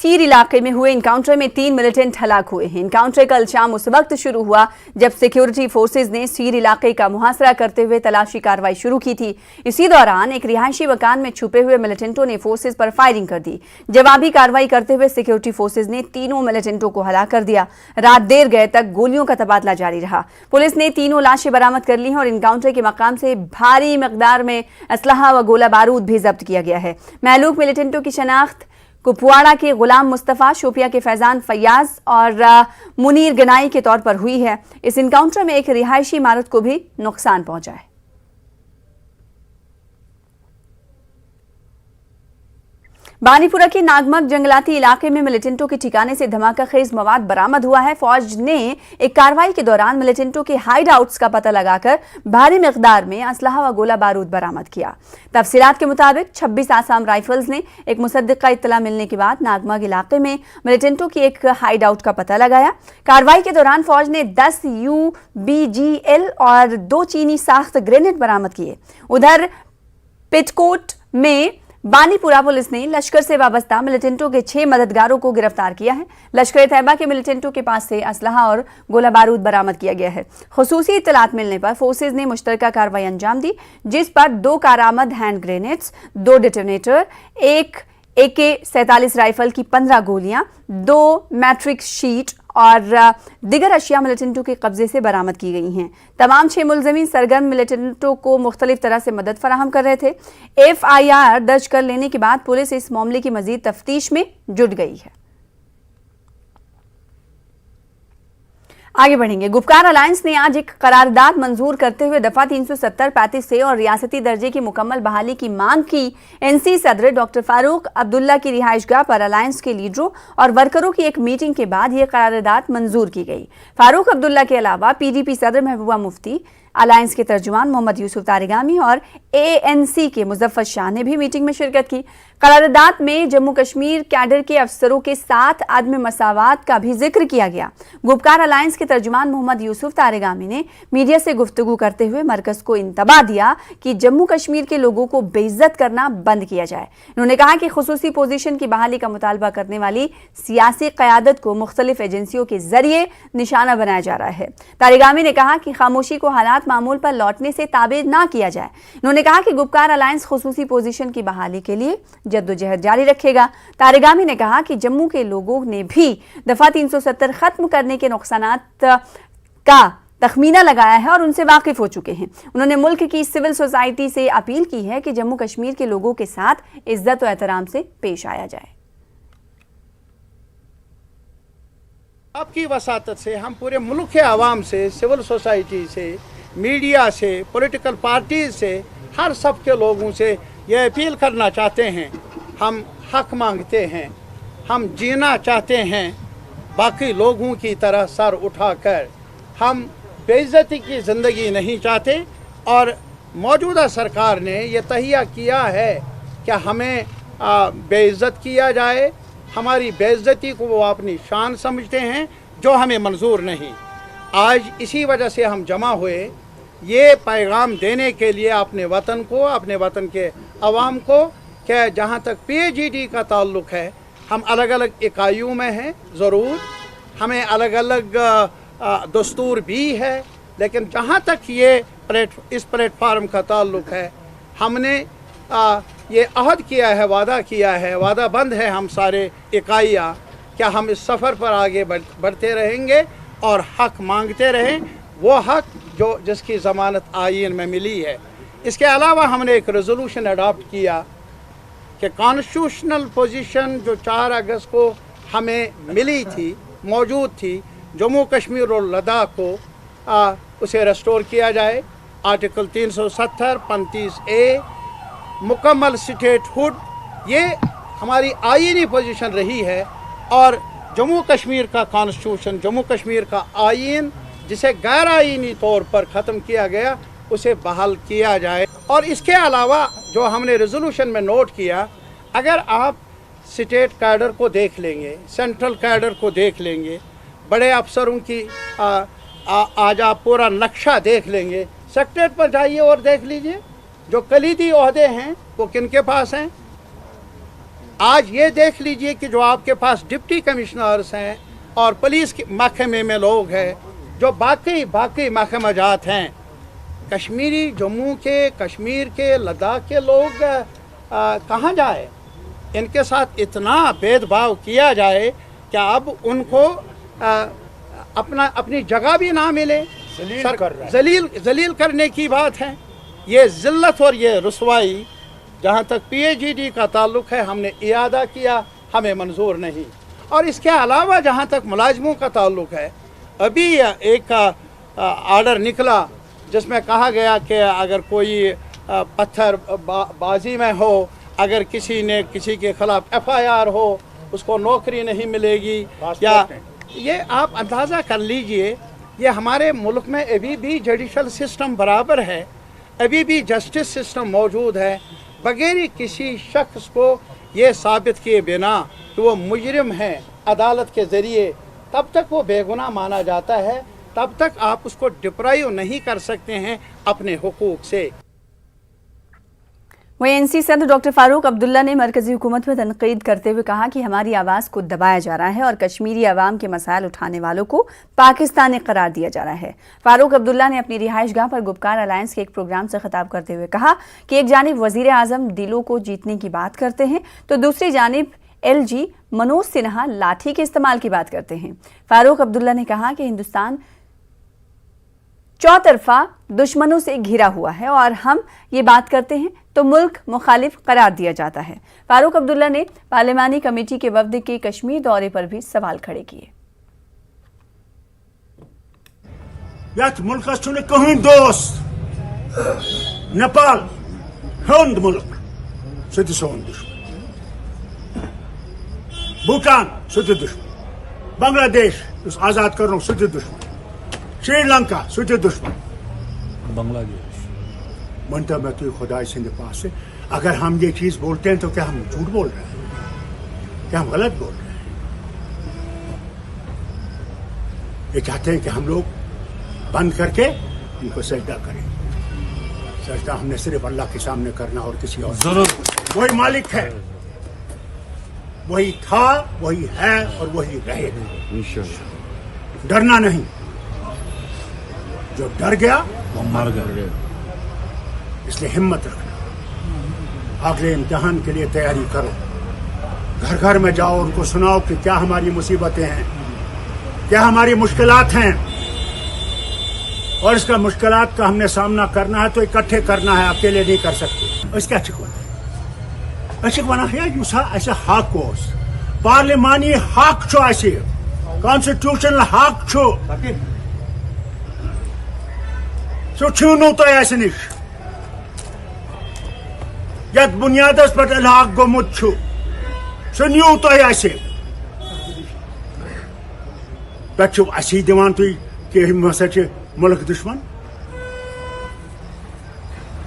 सीर इलाके में हुए इनकाउंटर में 3 मिलिटेंट हलाक हुए हैं। इनकाउंटर कल शाम उस वक्त शुरू हुआ जब सिक्योरिटी फोर्सेज ने सीर इलाके का मुहासरा करते हुए तलाशी कार्रवाई शुरू की थी। इसी दौरान एक रिहायशी मकान में छुपे हुए मिलिटेंटों ने फोर्सेज पर फायरिंग कर दी। जवाबी कार्रवाई करते हुए सिक्योरिटी फोर्सेज ने तीनों मिलिटेंटों को हलाक कर दिया। रात देर गए तक गोलियों का तबादला जारी रहा। पुलिस ने तीनों लाशें बरामद कर ली हैं और इनकाउंटर के मकाम से भारी मकदार में असलहा व गोला बारूद भी जब्त किया गया है। महलूक मिलिटेंटों की शनाख्त कुपवाड़ा के गुलाम मुस्तफ़ा, शोपिया के फैजान फैयाज और मुनीर गनाई के तौर पर हुई है। इस इनकाउंटर में एक रिहायशी इमारत को भी नुकसान पहुंचा है। बानीपुरा के नागमक जंगलाती इलाके में मिलिटेंटों के ठिकाने से धमाका खेज मवाद बरामद हुआ है। फौज ने एक कार्रवाई के दौरान मिलिटेंटों के हाइड आउट्स का पता लगाकर भारी मिकदार में असलहा व गोला बारूद बरामद किया। तफसीलात के मुताबिक 26 आसाम राइफल्स ने एक मुसद्दिका इत्तला मिलने के बाद नागमक इलाके में मिलिटेंटों की एक हाइड आउट का पता लगाया। कार्रवाई के दौरान फौज ने 10 UBGL और 2 चीनी साख्त ग्रेनेड बरामद किए। उधर पिटकोट में बानीपुरा पुलिस ने लश्कर से वाबस्ता मिलिटेंटों के 6 मददगारों को गिरफ्तार किया है। लश्कर तैयबा के मिलिटेंटों के पास से असलहा और गोला बारूद बरामद किया गया है। खुसूसी इत्तलात मिलने पर फोर्सेज ने मुश्तरका कार्रवाई अंजाम दी, जिस पर 2 कारआमद हैंड ग्रेनेड्स, 2 डिटोनेटर, एक AK-47 राइफल की 15 गोलियां, 2 मैट्रिक्स शीट और दिगर अशिया मिलिटेंटों के कब्जे से बरामद की गई हैं। तमाम 6 मुलजमीन सरगर्म मिलिटेंटों को मुख्तलिफ तरह से मदद फराहम कर रहे थे। FIR दर्ज कर लेने के बाद पुलिस इस मामले की मजीद तफ्तीश में जुट गई है। आगे बढ़ेंगे। गुपकार अलायंस ने आज एक करारदाद मंजूर करते हुए दफा 370-35 से और रियासती दर्जे की मुकम्मल बहाली की मांग की। NC सदर डॉक्टर फारूक अब्दुल्ला की रिहाइशगाह पर अलायंस के लीडरों और वर्करों की एक मीटिंग के बाद यह करारदाद मंजूर की गई। फारूक अब्दुल्ला के अलावा PDP सदर महबूबा मुफ्ती, अलायंस के तर्जुमान मोहम्मद यूसुफ तारिगामी और ANC के मुजफ्फर शाह ने भी मीटिंग में शिरकत की। करारदाद में जम्मू कश्मीर कैडर के अफसरों के साथ आदम मसावात का भी जिक्र किया गया। गुपकार अलायंस के तर्जुमान मोहम्मद यूसुफ तारिगामी ने मीडिया से गुफ्तगू करते हुए मरकज को इंतबाह दिया कि जम्मू कश्मीर के लोगों को बेइज्जत करना बंद किया जाए। उन्होंने कहा कि खुसूसी पोजीशन की बहाली का मुतालबा करने वाली सियासी क़यादत को मुख्तलिफ एजेंसियों के जरिए निशाना बनाया जा रहा है। तारिगामी ने कहा कि खामोशी को हालात मामूल पर लौटने से ताबीर ना किया जाए। उन्होंने कहा कि गुपकार अलायंस खुसूसी पोजीशन की बहाली के लिए जद्दोजहद जारी रखेगा। तारिगामी ने कहा कि जम्मू के लोगों ने भी दफा 370 खत्म करने के नुकसानात का तखमीना लगाया है और उनसे वाकिफ हो चुके हैं। उन्होंने मुल्क की सिविल सोसाइटी से अपील की है कि जम्मू कश्मीर के लोगों के साथ इज्जत और एहतराम से पेश आया जाए। आपकी वसातत से हम पूरे मुल्क के आवाम से, सिविल सोसाइटी से, मीडिया से, पॉलिटिकल पार्टीज से, हर सब के लोगों से ये अपील करना चाहते हैं, हम हक मांगते हैं, हम जीना चाहते हैं बाकी लोगों की तरह सर उठाकर। हम बेइज्जती की ज़िंदगी नहीं चाहते और मौजूदा सरकार ने ये तहिया किया है कि हमें बेइज्जत किया जाए। हमारी बेइज्जती को वो अपनी शान समझते हैं, जो हमें मंजूर नहीं। आज इसी वजह से हम जमा हुए, ये पैगाम देने के लिए अपने वतन को, अपने वतन के अवाम को, कि जहाँ तक PAGD का ताल्लुक़ है, हम अलग अलग इकाइयों में हैं, ज़रूर हमें अलग अलग दस्तूर भी है, लेकिन जहाँ तक ये इस प्लेटफार्म का ताल्लुक़ है, हमने ये अहद किया है, वादा किया है, वादा बंद है हम सारे इकाइयाँ, क्या हम इस सफ़र पर आगे बढ़ते रहेंगे और हक मांगते रहें, वो हक जो जिसकी ज़मानत आईन में मिली है। इसके अलावा हमने एक रेजोल्यूशन अडॉप्ट किया कि कॉन्स्टिट्यूशनल पोजीशन जो 4 अगस्त को हमें मिली थी, मौजूद थी, जम्मू कश्मीर और लद्दाख को उसे रेस्टोर किया जाए। आर्टिकल 370, 35A, मुकम्मल स्टेटहुड, ये हमारी आईनी पोजीशन रही है और जम्मू कश्मीर का कॉन्स्टिट्यूशन, जम्मू कश्मीर का आईन जिसे गैर आईनी तौर पर ख़त्म किया गया, उसे बहाल किया जाए। और इसके अलावा जो हमने रेजोल्यूशन में नोट किया, अगर आप स्टेट कैडर को देख लेंगे, सेंट्रल कैडर को देख लेंगे, बड़े अफसरों की आज आप पूरा नक्शा देख लेंगे, सेक्रेटरीट पर जाइए और देख लीजिए जो कलीदी ओहदे हैं वो किन के पास हैं। आज ये देख लीजिए कि जो आपके पास डिप्टी कमिश्नर्स हैं और पुलिस के महकमे में लोग हैं, जो बाकी महकमा जात हैं, कश्मीरी जम्मू के, कश्मीर के, लद्दाख के लोग कहाँ जाए? इनके साथ इतना भेदभाव किया जाए कि अब उनको अपनी जगह भी ना मिले। जलील करने की बात है। ये ज़िल्लत और ये रुसवाई, जहाँ तक PAGD का ताल्लुक़ है, हमने इयादा किया, हमें मंजूर नहीं। और इसके अलावा जहाँ तक मुलाजिमों का ताल्लुक़ है, अभी एक आर्डर निकला जिसमें कहा गया कि अगर कोई पत्थर बाजी में हो, अगर किसी ने किसी के खिलाफ FIR हो, उसको नौकरी नहीं मिलेगी। या ये आप अंदाज़ा कर लीजिए, ये हमारे मुल्क में अभी भी जुडिशल सिस्टम बराबर है, अभी भी जस्टिस सिस्टम मौजूद है। बगैर किसी शख्स को ये साबित किए बिना कि वो मुजरिम है अदालत के ज़रिए, तब तक वो बेगुनाह माना जाता है, तब तक आप उसको डिप्राइव नहीं कर सकते हैं अपने हुकूक से। वहीं NC सदर डॉक्टर फारूक अब्दुल्ला ने मरकजी हुकूमत पर तनकीद करते हुए कहा कि हमारी आवाज़ को दबाया जा रहा है और कश्मीरी अवाम के मसाइल उठाने वालों को पाकिस्तानी करार दिया जा रहा है। फारूक अब्दुल्ला ने अपनी रिहाइशगाह पर गुपकार अलायंस के एक प्रोग्राम से खिताब करते हुए कहा कि एक जानिब वज़ीर आज़म दिलों को जीतने की बात करते हैं तो दूसरी जानिब LG मनोज सिन्हा लाठी के इस्तेमाल की बात करते हैं। फारूक अब्दुल्ला ने कहा कि हिंदुस्तान चौतरफा दुश्मनों से घिरा हुआ है और हम ये बात करते हैं तो मुल्क मुखालिफ करार दिया जाता है। फारूक अब्दुल्ला ने पार्लिमानी कमेटी के वफद के कश्मीर दौरे पर भी सवाल खड़े किए। यथ मुल्कस छुन कहीं दोस्त, नेपाल हुंद मुल्क सो सोन दुश्मन, भूटान सो दुश्मन, बांग्लादेश उस आजाद करनो सो दुश्मन, श्रीलंका सो दुश्मन, बांग्लादेश। मनता मैं तो खुदा से पास से अगर हम ये चीज बोलते हैं तो क्या हम झूठ बोल रहे हैं? क्या हम गलत बोल रहे हैं? ये चाहते हैं कि हम लोग बंद करके उनको सजदा करें। सजदा हमने सिर्फ अल्लाह के सामने करना और किसी और जरूर। वही मालिक है, वही था, वही है और वही रहेगा। इंशाअल्लाह। डरना नहीं, जो डर गया वो मर गए। इसलिए हिम्मत रखना, अगले इम्तिहान के लिए तैयारी करो, घर घर में जाओ, उनको सुनाओ कि क्या हमारी मुसीबतें हैं, क्या हमारी मुश्किलात हैं, और इसका मुश्किलात का हमने सामना करना है तो इकट्ठे करना है, अकेले नहीं कर सकते। इसका अशिकवाना है यूसा ऐसे हक ओस पार्लिमानी हक छो, ऐसे कॉन्स्टिट्यूशनल हक छो, सो छूनो तो ऐसे निश यत बुनियादस पर इलाक गोमुत छु सो न्यू तो ऐसे पे असी दिवान तुई कि हम हसा मुल्क दुश्मन।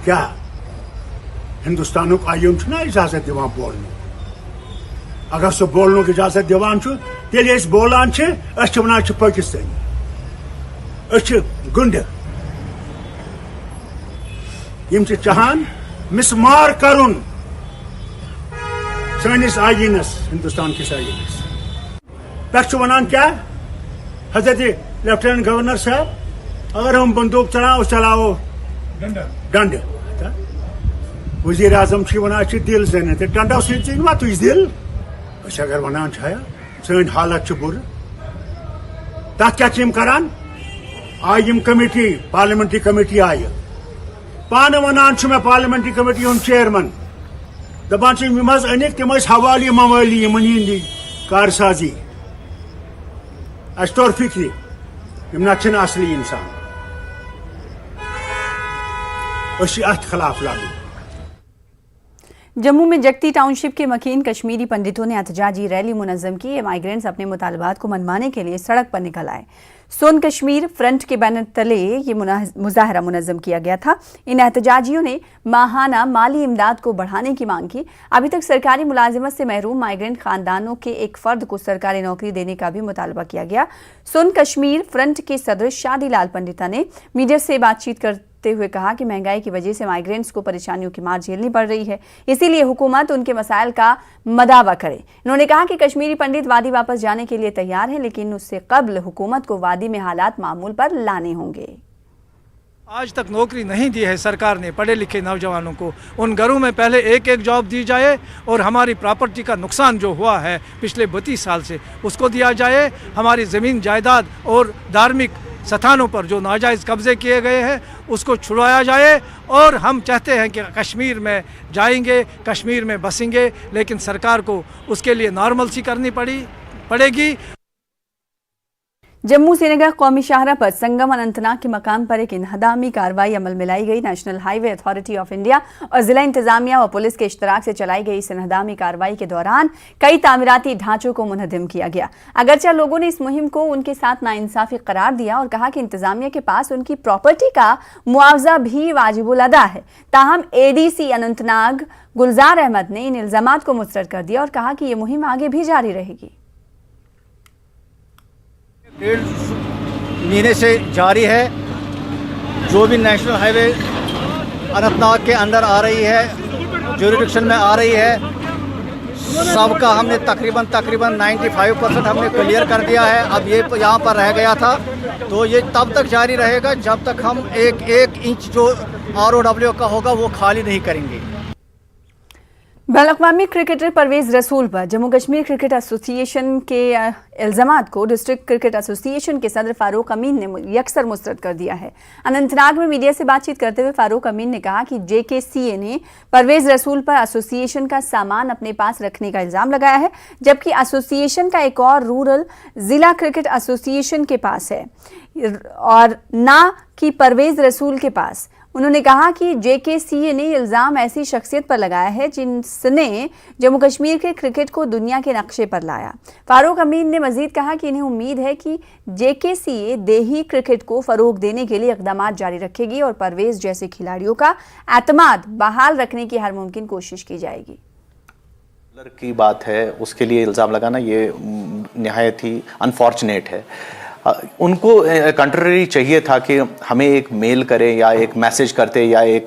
क्या हिंदुस्तान को आयुम ना इजाजत दिवान बोलने? अगर सो बोलने की इजाजत दिवान तेल बोलान वन पाकिस्तानी, गुंड यम चाहान मिसमार करुन सनिस आयीनस, हिंदुस्तान किस आयीनस पे वन क्या हजरत लेफ्टिनेंट गवर्नर साहब, अगर हम बंदूक चलाओ डंड, वजीर आजम वन दिल जन तो डंडो सवा तुझ दिल। अगर वन सन हालत बुर, तथ क्या करान? आय कमेटी, पार्लियामेंट्री कमेटी आय, पान वन मैं पार्लियामेंट्री कमेटी हूं चेयरमैन, दपान अनिक तम हवाली मवाली इन कारसाजी, तौर फिक्री ना असली इंसान, अत खिलाफ लागू। जम्मू में जगती टाउनशिप के मकीन कश्मीरी पंडितों ने एहतजाजी रैली मुनज़्ज़म की। ये माइग्रेंट्स अपने मुतालबात को मनवाने के लिए सड़क पर निकल आए। सोन कश्मीर फ्रंट के बैनर तले ये मुजाहरा मुनज़्ज़म किया गया था। इन एहतजाजियों ने माहाना माली इमदाद को बढ़ाने की मांग की। अभी तक सरकारी मुलाजिमत से महरूम माइग्रेंट खानदानों के एक फ़र्द को सरकारी नौकरी देने का भी मुतालबा किया गया। सोन कश्मीर फ्रंट के सदर शादी लाल पंडिता ने मीडिया से बातचीत कर करते हुए कहा कि महंगाई की वजह से माइग्रेंट्स को परेशानियों की मार झेलनी पड़ रही है, इसीलिए हुकूमत उनके मसाइल का मदावा करे। इन्होंने कहा कि कश्मीरी पंडित वादी वापस जाने के लिए तैयार है, लेकिन उससे कबल हुकूमत को वादी में हालात मामूल पर लाने होंगे। आज तक नौकरी नहीं दी है सरकार ने पढ़े लिखे नौजवानों को। उन घरों में पहले एक एक जॉब दी जाए और हमारी प्रॉपर्टी का नुकसान जो हुआ है पिछले 32 साल से उसको दिया जाए। हमारी ज़मीन जायदाद और धार्मिक स्थानों पर जो नाजायज़ कब्ज़े किए गए हैं उसको छुड़वाया जाए। और हम चाहते हैं कि कश्मीर में जाएंगे, कश्मीर में बसेंगे, लेकिन सरकार को उसके लिए नॉर्मलसी करनी पड़ेगी। जम्मू श्रीनगर कौमी शाहराह पर संगम अनंतनाग के मकाम पर एक इंहदामी कार्रवाई अमल में लाई गई। National highway authority of India और जिला इंतजामिया व पुलिस के इश्तराक से चलाई गई इस इंहदामी कार्रवाई के दौरान कई तामीराती ढांचों को मुनहदम किया गया। अगरचे लोगों ने इस मुहिम को उनके साथ नाइंसाफी करार दिया और कहा कि इंतजामिया के पास उनकी प्रॉपर्टी का मुआवजा भी वाजिबुल अदा है। ताहम एडीसी अनंतनाग गुलजार अहमद ने इन इल्जामात को मुस्तरद कर दिया और कहा कि ये मुहिम आगे भी जारी रहेगी। 1.5 महीने से जारी है। जो भी नेशनल हाईवे अनंतनाग के अंदर आ रही है, ज्यूरिडिक्शन में आ रही है, सबका हमने तकरीबन 95% हमने क्लियर कर दिया है। अब ये यहाँ पर रह गया था, तो ये तब तक जारी रहेगा जब तक हम एक इंच जो ROW का होगा वो खाली नहीं करेंगे। बैनुल-अक़वामी क्रिकेटर परवेज रसूल पर जम्मू कश्मीर क्रिकेट एसोसिएशन के इल्जामात को डिस्ट्रिक्ट क्रिकेट एसोसिएशन के सदर फारूक अमीन ने यकसर मुस्तरद कर दिया है। अनंतनाग में मीडिया से बातचीत करते हुए फारूक अमीन ने कहा कि JKCA ने परवेज रसूल पर एसोसिएशन का सामान अपने पास रखने का इल्ज़ाम लगाया है, जबकि एसोसिएशन का एक और रूरल जिला क्रिकेट एसोसिएशन के पास है और ना कि परवेज रसूल के पास। उन्होंने कहा कि JKCA ने इल्ज़ाम ऐसी शख्सियत पर लगाया है जिसने जम्मू कश्मीर के क्रिकेट को दुनिया के नक्शे पर लाया। फारूक अमीन ने मजीद कहा कि इन्हें उम्मीद है कि JKCA देही क्रिकेट को फ़रोग देने के लिए इक़दामात जारी रखेगी और परवेज जैसे खिलाड़ियों का एतमाद बहाल रखने की हर मुमकिन कोशिश की जाएगी। की बात है, उसके लिए इल्ज़ाम लगाना ये निहायत ही अनफॉर्चुनेट है। उनको कंट्ररी चाहिए था कि हमें एक मेल करें या एक मैसेज करते या एक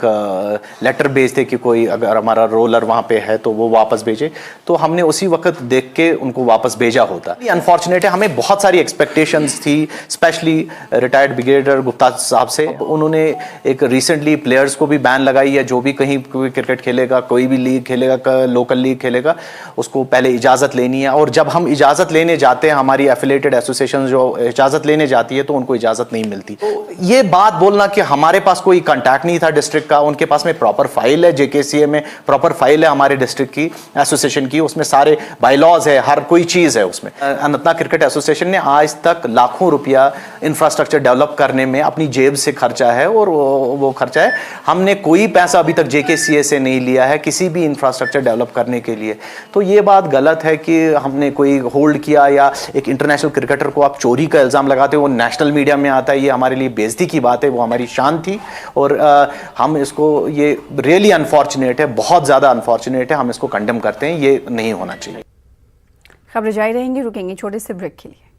लेटर भेजते कि कोई अगर हमारा रोलर वहाँ पे है तो वो वापस भेजे, तो हमने उसी वक्त देख के उनको वापस भेजा होता। ये अनफॉर्चुनेट है। हमें बहुत सारी एक्सपेक्टेशंस थी, स्पेशली रिटायर्ड ब्रिगेडियर गुप्ता साहब से। उन्होंने एक रिसेंटली प्लेयर्स को भी बैन लगाई है, जो भी कहीं कोई क्रिकेट खेलेगा, कोई भी लीग खेलेगा, लोकल लीग खेलेगा, उसको पहले इजाज़त लेनी है। और जब हम इजाज़त लेने जाते हैं, हमारी एफिलेटेड एसोसिएशन जो इजाज़त लेने जाती है तो उनको इजाजत नहीं मिलती। तो ये बात बोलना कि हमारे पास कोई कांटेक्ट नहीं था डिस्ट्रिक्ट का, उनके पास में प्रॉपर फाइल है, JKCA में प्रॉपर फाइल है हमारे डिस्ट्रिक्ट की एसोसिएशन की, उसमें सारे बायलॉज है, हर कोई चीज है उसमें। अनंतनाग क्रिकेट एसोसिएशन ने आज तक लाखों रुपया इंफ्रास्ट्रक्चर डेवलप करने में अपनी जेब से खर्चा है और वो खर्चा है। हमने कोई पैसा अभी तक JKCA से नहीं लिया है किसी भी इंफ्रास्ट्रक्चर डेवलप करने के लिए। तो ये बात गलत है कि हमने कोई होल्ड किया या एक इंटरनेशनल क्रिकेटर को आप चोरी का इल्जाम लगाते हो, वो नेशनल मीडिया में आता है, ये हमारे लिए बेइज्जती की बात है। वो हमारी शान थी और हम इसको, ये रियली अनफॉर्चुनेट है, बहुत ज़्यादा अनफॉर्चुनेट है। हम इसको कंडेम करते हैं, ये नहीं होना चाहिए। खबरें जारी रहेंगी, रुकेंगे छोटे से ब्रेक के लिए।